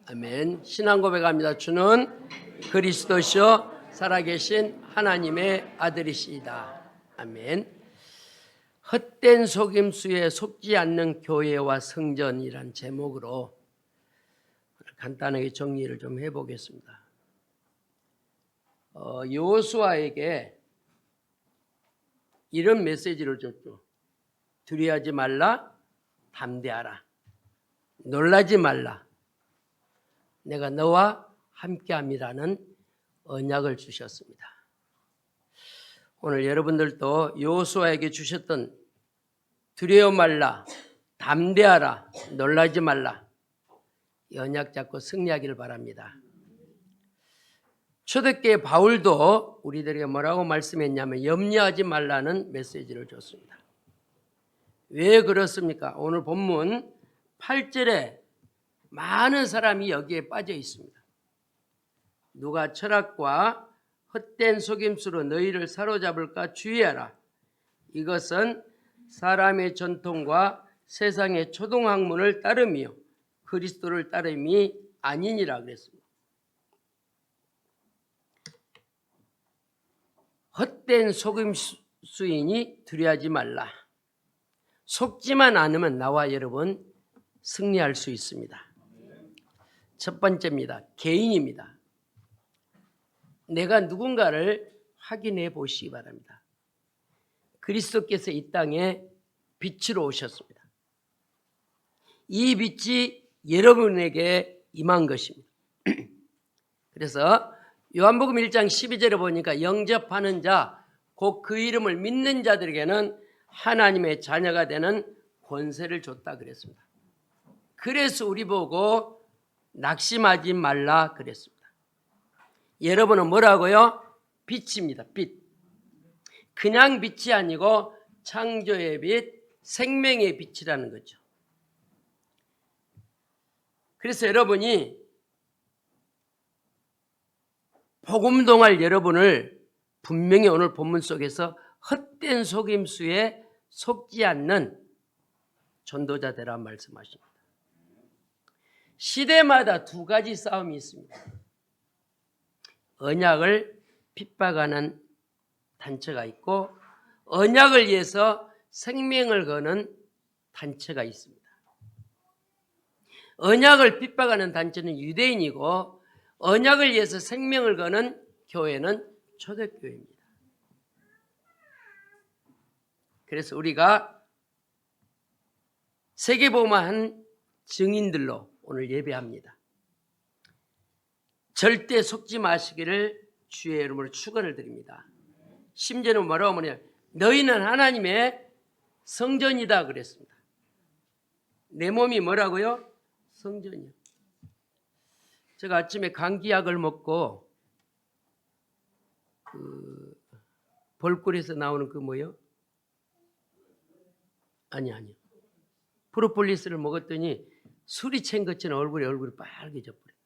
아멘. 신앙 고백합니다. 주는 그리스도시요 살아계신 하나님의 아들이시다. 아멘. 헛된 속임수에 속지 않는 교회와 성전이란 제목으로 간단하게 정리를 좀 해보겠습니다. 여호수아에게 이런 메시지를 줬죠. 두려워하지 말라, 담대하라, 놀라지 말라, 내가 너와 함께함이라는 언약을 주셨습니다. 오늘 여러분들도 여호수아에게 주셨던 두려워 말라, 담대하라, 놀라지 말라, 이 언약 잡고 승리하기를 바랍니다. 초대교회 바울도 우리들에게 뭐라고 말씀했냐면 염려하지 말라는 메시지를 줬습니다. 왜 그렇습니까? 오늘 본문 8절에 많은 사람이 여기에 빠져 있습니다. 누가 철학과 헛된 속임수로 너희를 사로잡을까 주의하라. 이것은 사람의 전통과 세상의 초등학문을 따름이요 그리스도를 따름이 아니니라 그랬습니다. 헛된 속임수이니 두려워하지 말라. 속지만 않으면 나와 여러분 승리할 수 있습니다. 첫 번째입니다. 개인입니다. 내가 누군가를 확인해 보시기 바랍니다. 그리스도께서 이 땅에 빛으로 오셨습니다. 이 빛이 여러분에게 임한 것입니다. 그래서 요한복음 1장 12절에 보니까 영접하는 자, 곧 그 이름을 믿는 자들에게는 하나님의 자녀가 되는 권세를 줬다 그랬습니다. 그래서 우리 보고 낙심하지 말라 그랬습니다. 여러분은 뭐라고요? 빛입니다. 빛. 그냥 빛이 아니고 창조의 빛, 생명의 빛이라는 거죠. 그래서 여러분이 복음 동할 여러분을 분명히 오늘 본문 속에서 헛된 속임수에 속지 않는 전도자 되라 말씀하십니다. 시대마다 두 가지 싸움이 있습니다. 언약을 핍박하는 단체가 있고 언약을 위해서 생명을 거는 단체가 있습니다. 언약을 핍박하는 단체는 유대인이고 언약을 위해서 생명을 거는 교회는 초대교회입니다. 그래서 우리가 세계복음화한 증인들로 오늘 예배합니다. 절대 속지 마시기를 주의 이름으로 축원을 드립니다. 심지어는 뭐라고 하냐면 너희는 하나님의 성전이다 그랬습니다. 내 몸이 뭐라고요? 성전이요. 제가 아침에 감기약을 먹고 볼꿀에서 나오는 그 뭐요? 아니요. 프로폴리스를 먹었더니 술이 챈 것처럼 얼굴이 빨개져 버려요.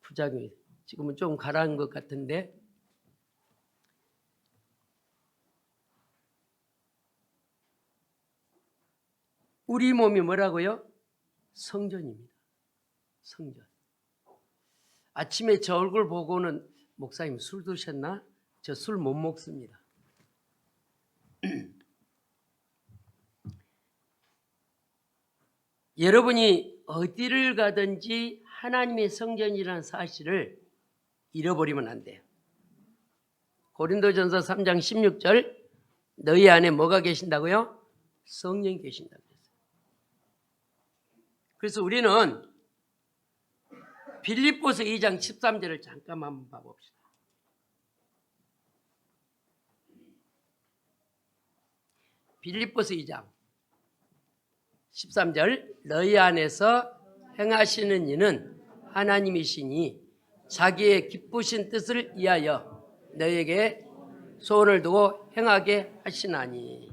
부작용이. 지금은 좀 가라앉은 것 같은데 우리 몸이 뭐라고요? 성전입니다. 성전. 아침에 저 얼굴 보고는 목사님 술 드셨나? 저 술 못 먹습니다. 여러분이 어디를 가든지 하나님의 성전이라는 사실을 잃어버리면 안 돼요. 고린도전서 3장 16절 너희 안에 뭐가 계신다고요? 성령이 계신다고 했어요. 그래서 우리는 빌립보서 2장 13절을 잠깐 한번 봐봅시다. 빌립보서 2장 13절 너희 안에서 행하시는 이는 하나님이시니 자기의 기쁘신 뜻을 위하여 너희에게 소원을 두고 행하게 하시나니.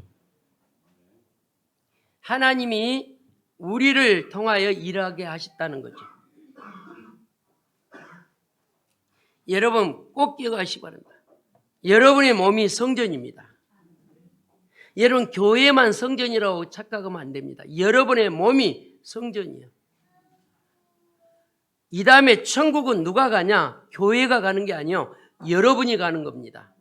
하나님이 우리를 통하여 일하게 하셨다는 거죠. 여러분 꼭 기억하시기 바랍니다. 여러분의 몸이 성전입니다. 여러분 교회만 성전이라고 착각하면 안 됩니다. 여러분의 몸이 성전이에요. 이 다음에 천국은 누가 가냐? 교회가 가는 게 아니요, 여러분이 가는 겁니다.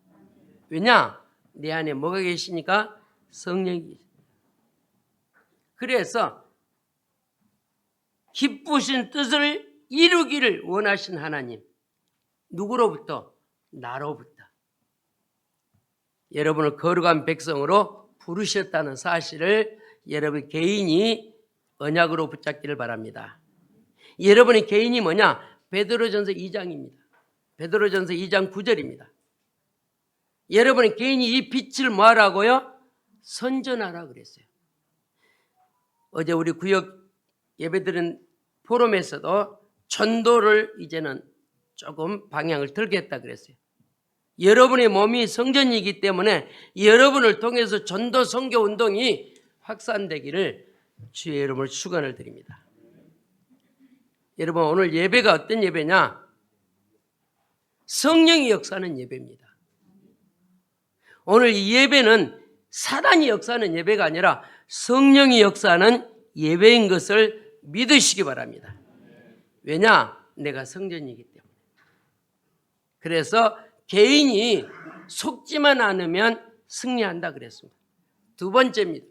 왜냐? 내 안에 뭐가 계시니까? 성령이. 그래서 기쁘신 뜻을 이루기를 원하신 하나님, 누구로부터? 나로부터. 여러분을 거룩한 백성으로 부르셨다는 사실을 여러분 개인이 언약으로 붙잡기를 바랍니다. 여러분의 개인이 뭐냐? 베드로전서 2장입니다. 베드로전서 2장 9절입니다. 여러분의 개인이 이 빛을 뭐하라고요? 선전하라 그랬어요. 어제 우리 구역 예배드린 포럼에서도 전도를 이제는 조금 방향을 들겠다 그랬어요. 여러분의 몸이 성전이기 때문에 여러분을 통해서 전도 선교 운동이 확산되기를 주의 이름으로 축원을 드립니다. 여러분, 오늘 예배가 어떤 예배냐? 성령이 역사하는 예배입니다. 오늘 이 예배는 사단이 역사하는 예배가 아니라 성령이 역사하는 예배인 것을 믿으시기 바랍니다. 왜냐? 내가 성전이기 때문에. 그래서 개인이 속지만 않으면 승리한다 그랬습니다. 두 번째입니다.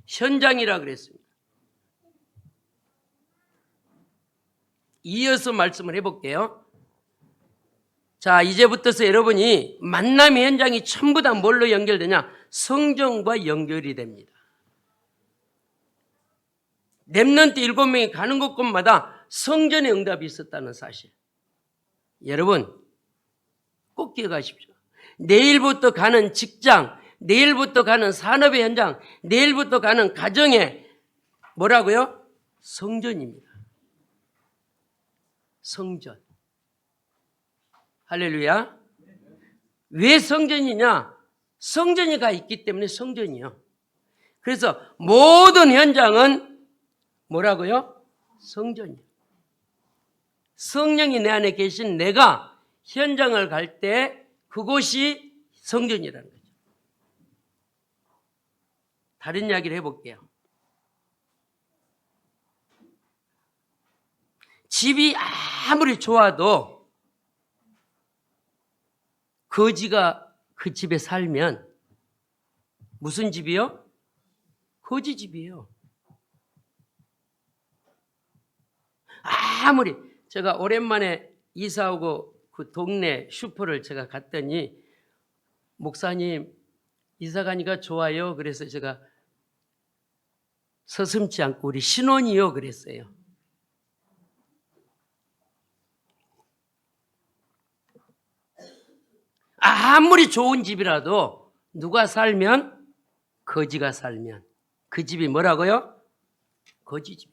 현장이라 그랬습니다. 이어서 말씀을 해볼게요. 자, 이제부터서 여러분이 만남의 현장이 전부 다 뭘로 연결되냐? 성전과 연결이 됩니다. 렘넌트 7명이 가는 곳곳마다 성전의 응답이 있었다는 사실. 여러분, 꼭 기억하십시오. 내일부터 가는 직장, 내일부터 가는 산업의 현장, 내일부터 가는 가정의 뭐라고요? 성전입니다. 성전. 할렐루야. 왜 성전이냐? 성전이가 있기 때문에 성전이요. 그래서 모든 현장은 뭐라고요? 성전이요. 성령이 내 안에 계신 내가 현장을 갈 때 그곳이 성전이라는 거죠. 다른 이야기를 해볼게요. 집이 아무리 좋아도 거지가 그 집에 살면 무슨 집이요? 거지 집이에요. 아무리 제가 오랜만에 이사오고 그 동네 슈퍼를 제가 갔더니 목사님 이사 가니까 좋아요. 그래서 제가 서슴지 않고 우리 신혼이요 그랬어요. 아무리 좋은 집이라도 누가 살면 거지가 살면 그 집이 뭐라고요? 거지 집.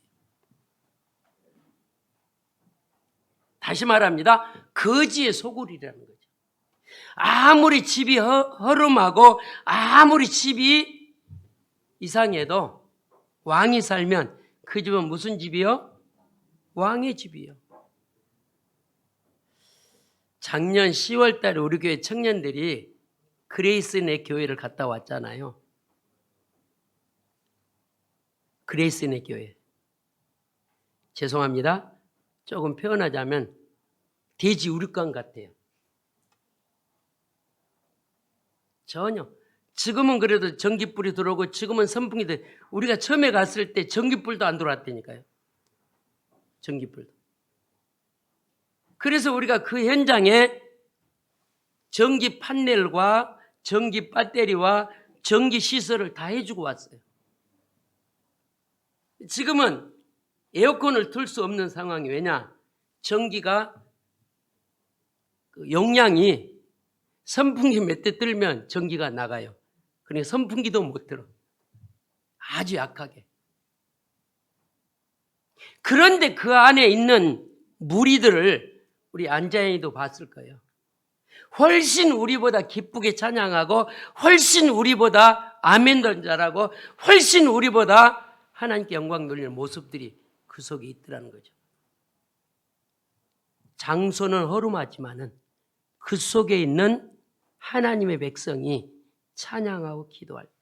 다시 말합니다. 거지의 소굴이라는 거죠. 아무리 집이 허름하고 아무리 집이 이상해도 왕이 살면 그 집은 무슨 집이요? 왕의 집이요. 작년 10월 달에 우리 교회 청년들이 그레이스네 교회를 갔다 왔잖아요. 그레이스네 교회. 죄송합니다. 조금 표현하자면 돼지 우육강 같아요. 전혀. 지금은 그래도 전기불이 들어오고 지금은 선풍기도, 우리가 처음에 갔을 때 전기불도 안 들어왔다니까요. 전기불도. 그래서 우리가 그 현장에 전기 판넬과 전기 배터리와 전기 시설을 다 해주고 왔어요. 지금은 에어컨을 틀 수 없는 상황이 왜냐? 전기가 용량이 선풍기 몇 대 틀면 전기가 나가요. 그러니까 선풍기도 못 틀어. 아주 약하게. 그런데 그 안에 있는 무리들을 우리 안자연이도 봤을 거예요. 훨씬 우리보다 기쁘게 찬양하고 훨씬 우리보다 아멘도 잘하고 훨씬 우리보다 하나님께 영광 돌리는 모습들이 그 속에 있더라는 거죠. 장소는 허름하지만은 그 속에 있는 하나님의 백성이 찬양하고 기도할 때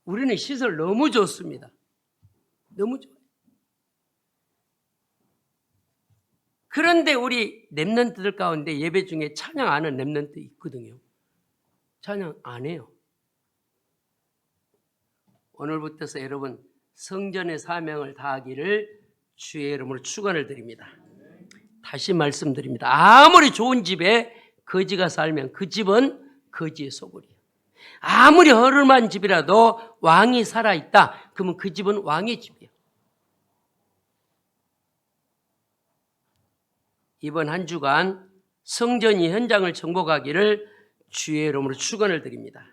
우리는 시설 너무 좋습니다. 너무 좋아요. 그런데 우리 렘넌트들 가운데 예배 중에 찬양 안 하는 렘넌트 있거든요. 찬양 안 해요. 오늘부터서 여러분 성전의 사명을 다하기를 주의 이름으로 축원을 드립니다. 다시 말씀드립니다. 아무리 좋은 집에 거지가 살면 그 집은 거지의 소굴이에요. 아무리 허름한 집이라도 왕이 살아있다. 그러면 그 집은 왕의 집이에요. 이번 한 주간 성전이 현장을 정복하기를 주의 이름으로 축원을 드립니다.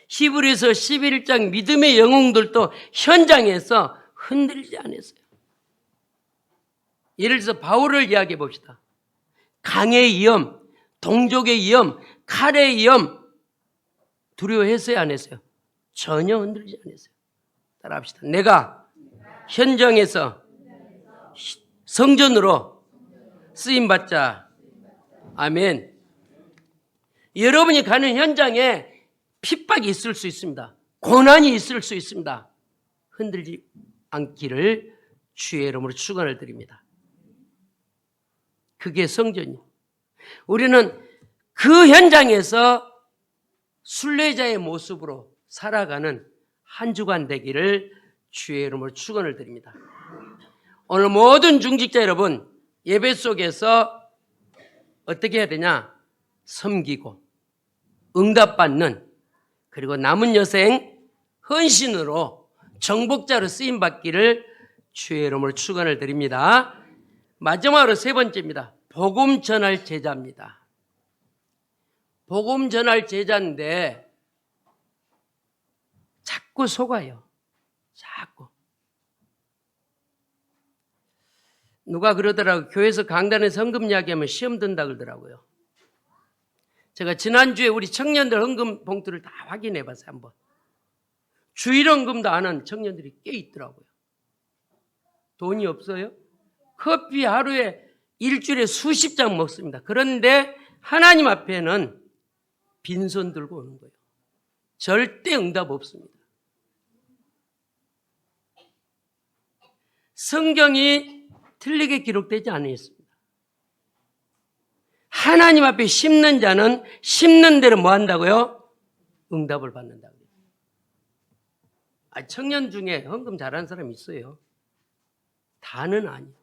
히브리서 11장 믿음의 영웅들도 현장에서 흔들리지 않았어요. 예를 들어서 바울을 이야기해 봅시다. 강의 위험, 동족의 위험, 칼의 위험 두려워했어요, 안 했어요? 전혀 흔들리지 않았어요. 따라합시다. 내가 현장에서 성전으로 쓰임받자. 아멘. 여러분이 가는 현장에 핍박이 있을 수 있습니다. 고난이 있을 수 있습니다. 흔들리지 않기를 주의 이름으로 축원을 드립니다. 그게 성전이에요. 우리는 그 현장에서 순례자의 모습으로 살아가는 한 주간 되기를 주의 이름으로 축원을 드립니다. 오늘 모든 중직자 여러분, 예배 속에서 어떻게 해야 되냐? 섬기고 응답받는, 그리고 남은 여생 헌신으로 정복자로 쓰임받기를 주의 이름으로 축원을 드립니다. 마지막으로 세 번째입니다. 복음 전할 제자입니다. 복음 전할 제자인데 자꾸 속아요. 자꾸. 누가 그러더라고요. 교회에서 강단에서 헌금 이야기하면 시험 든다 그러더라고요. 제가 지난주에 우리 청년들 헌금 봉투를 다 확인해 봤어요. 한번. 주일 헌금도 안 하는 청년들이 꽤 있더라고요. 돈이 없어요? 커피 하루에 일주일에 수십 잔 먹습니다. 그런데 하나님 앞에는 빈손 들고 오는 거예요. 절대 응답 없습니다. 성경이 틀리게 기록되지 않아 있습니다. 하나님 앞에 심는 자는 심는 대로 뭐 한다고요? 응답을 받는다고요. 청년 중에 헌금 잘하는 사람이 있어요. 다는 아니에요.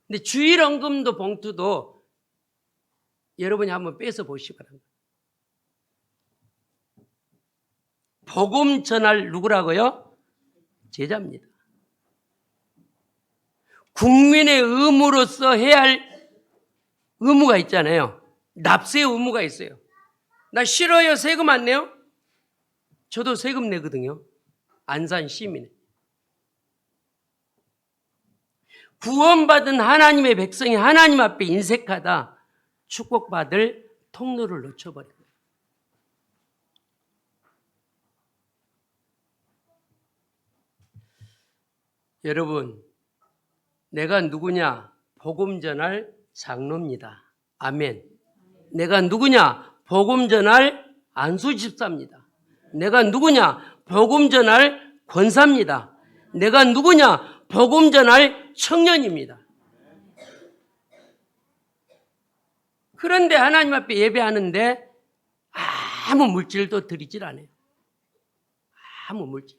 근데 주일 헌금도 봉투도 여러분이 한번 빼서 보시기 바랍니다. 복음 전할 누구라고요? 제자입니다. 국민의 의무로서 해야 할 의무가 있잖아요. 납세 의무가 있어요. 나 싫어요. 세금 안 내요? 저도 세금 내거든요. 안산 시민에. 구원받은 하나님의 백성이 하나님 앞에 인색하다 축복받을 통로를 놓쳐버린 거예요. 여러분, 내가 누구냐? 복음 전할 장로입니다. 아멘. 내가 누구냐? 복음 전할 안수 집사입니다. 내가 누구냐? 복음 전할 권사입니다. 내가 누구냐? 복음 전할 청년입니다. 그런데 하나님 앞에 예배하는데 아무 물질도 드리질 않아요. 아무 물질.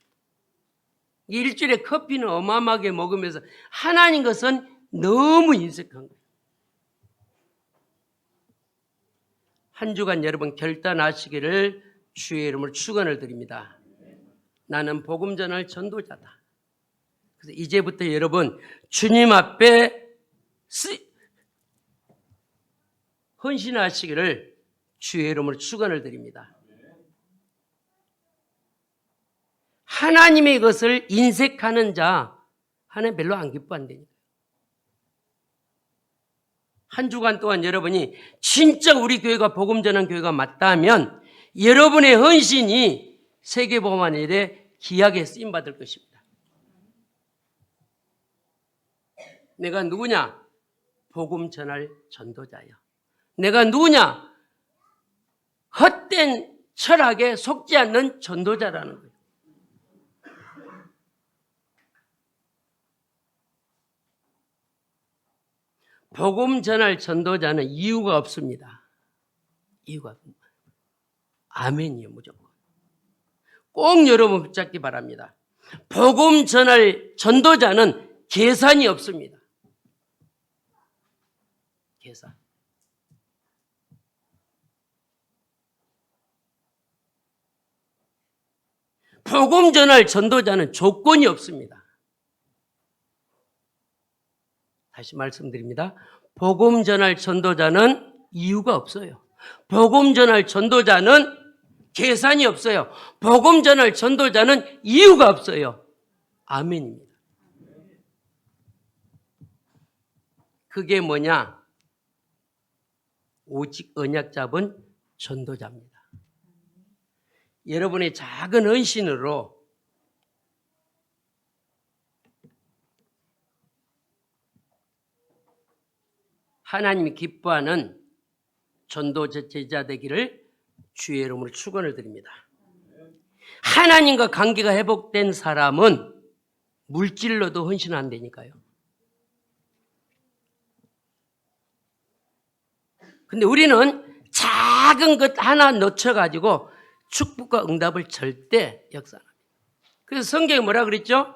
일주일에 커피는 어마어마하게 먹으면서 하나님 것은 너무 인색한 거예요. 한 주간 여러분 결단하시기를 주의 이름으로 축원을 드립니다. 나는 복음 전할 전도자다. 그래서 이제부터 여러분 주님 앞에 헌신하시기를 주의 이름으로 축원을 드립니다. 하나님의 것을 인색하는 자 하나님 별로 안 기뻐한다니까요. 한 주간 동안 여러분이 진짜 우리 교회가 복음 전하는 교회가 맞다면 여러분의 헌신이 세계복음화 일에 귀하게 쓰임받을 것입니다. 내가 누구냐? 복음 전할 전도자요. 내가 누구냐? 헛된 철학에 속지 않는 전도자라는 거예요. 복음 전할 전도자는 이유가 없습니다. 이유가 없습니다. 아멘이요, 무조건. 꼭 여러분 붙잡기 바랍니다. 복음 전할 전도자는 계산이 없습니다. 계산. 복음 전할 전도자는 조건이 없습니다. 다시 말씀드립니다. 복음 전할 전도자는 이유가 없어요. 복음 전할 전도자는 계산이 없어요. 복음 전할 전도자는 이유가 없어요. 아멘입니다. 그게 뭐냐? 오직 언약 잡은 전도자입니다. 여러분의 작은 헌신으로 하나님이 기뻐하는 전도 제자 되기를 주의 이름으로 축원을 드립니다. 하나님과 관계가 회복된 사람은 물질로도 헌신 안 되니까요. 근데 우리는 작은 것 하나 놓쳐가지고 축복과 응답을 절대 역사합니다. 그래서 성경에 뭐라 그랬죠?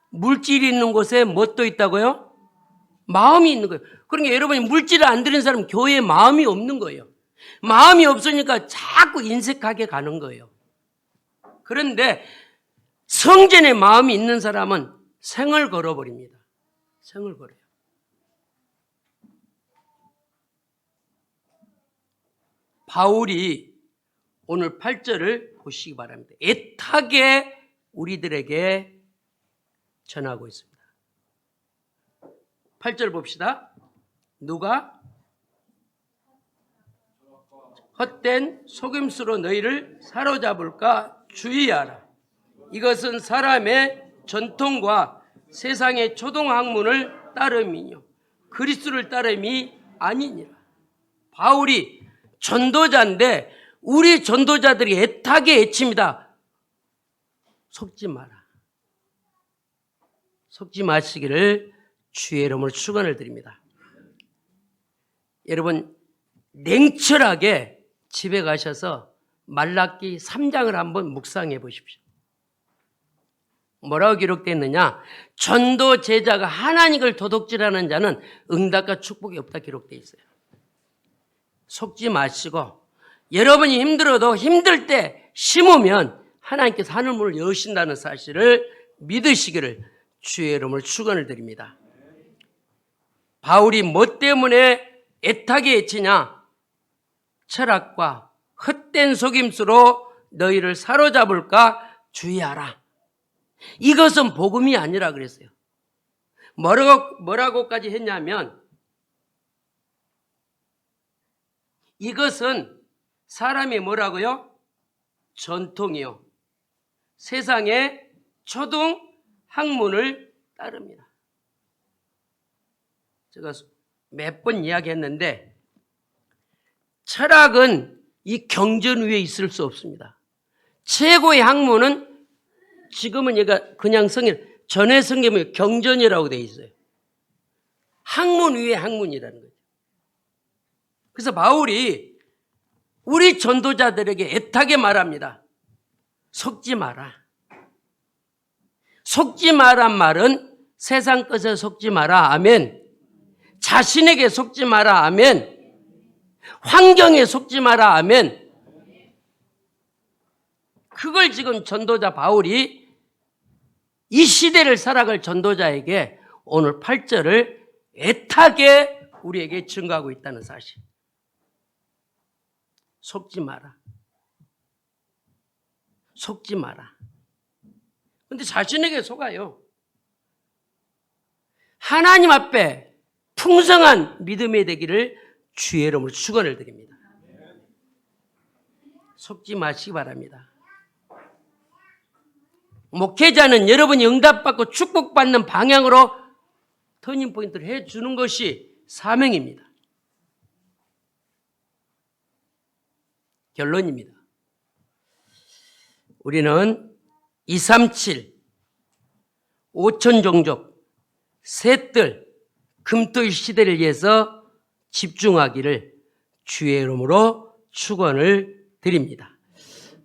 물질이 있는 곳에 뭣도 있다고요? 마음이 있는 거예요. 그러니까 여러분이 물질을 안 드리는 사람은 교회에 마음이 없는 거예요. 마음이 없으니까 자꾸 인색하게 가는 거예요. 그런데 성전에 마음이 있는 사람은 생을 걸어버립니다. 생을 걸어요. 바울이 오늘 8절을 보시기 바랍니다. 애타게 우리들에게 전하고 있습니다. 8절 봅시다. 누가 헛된 속임수로 너희를 사로잡을까 주의하라. 이것은 사람의 전통과 세상의 초등학문을 따름이요 그리스도를 따름이 아니니라. 바울이 전도자인데 우리 전도자들이 애타게 외칩니다. 속지 마라. 속지 마시기를 주의 이름으로 축원을 드립니다. 여러분 냉철하게 집에 가셔서 말라기 3장을 한번 묵상해 보십시오. 뭐라고 기록되어 전도 제자가 하나님을 도둑질하는 자는 응답과 축복이 없다 기록되어 있어요. 속지 마시고 여러분이 힘들어도 힘들 때 심으면 하나님께서 하늘문을 여신다는 사실을 믿으시기를 주의 이름으로 축원을 드립니다. 바울이 뭐 때문에 애타게 외치냐? 철학과 헛된 속임수로 너희를 사로잡을까 주의하라. 이것은 복음이 아니라 그랬어요. 뭐라고까지 했냐면 이것은 사람이 뭐라고요? 전통이요. 세상의 초등 학문을 따릅니다. 제가 몇 번 이야기했는데 철학은 이 경전 위에 있을 수 없습니다. 최고의 학문은 지금은 얘가 그냥 전에 성경에 경전이라고 되어 있어요. 학문 위에 학문이라는 거죠. 그래서 바울이 우리 전도자들에게 애타게 말합니다. 속지 마라. 속지 마란 말은 세상 것에 속지 마라. 아멘. 자신에게 속지 마라. 아멘. 환경에 속지 마라. 아멘. 그걸 지금 전도자 바울이 이 시대를 살아갈 전도자에게 오늘 8절을 애타게 우리에게 증거하고 있다는 사실. 속지 마라. 속지 마라. 근데 자신에게 속아요. 하나님 앞에 풍성한 믿음이 되기를 주의 이름으로 축원을 드립니다. 속지 마시기 바랍니다. 목회자는 여러분이 응답받고 축복받는 방향으로 터닝포인트를 해주는 것이 사명입니다. 결론입니다. 우리는 237, 5천 종족, 셋들, 금토의 시대를 위해서 집중하기를 주의 이름으로 축원을 드립니다.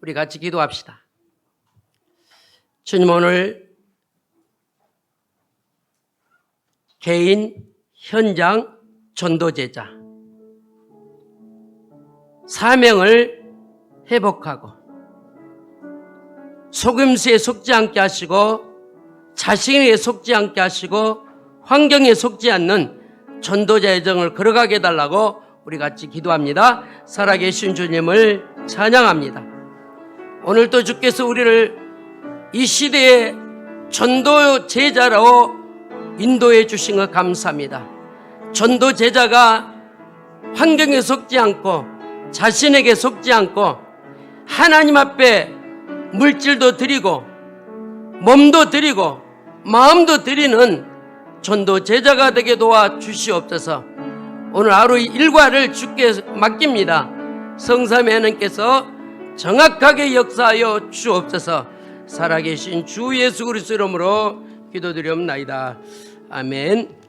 우리 같이 기도합시다. 주님, 오늘 개인, 현장, 전도제자 사명을 회복하고 속임수에 속지 않게 하시고 자신에게 속지 않게 하시고 환경에 속지 않는 전도자의 정을 걸어가게 해달라고 우리 같이 기도합니다. 살아계신 주님을 찬양합니다. 오늘도 주께서 우리를 이 시대의 전도 제자로 인도해 주신 것 감사합니다. 전도 제자가 환경에 속지 않고 자신에게 속지 않고 하나님 앞에 물질도 드리고 몸도 드리고 마음도 드리는 전도 제자가 되게 도와주시옵소서. 오늘 하루 일과를 주께 맡깁니다. 성삼위 하나님께서 정확하게 역사하여 주옵소서. 살아계신 주 예수 그리스도 이름으로 기도드리옵나이다. 아멘.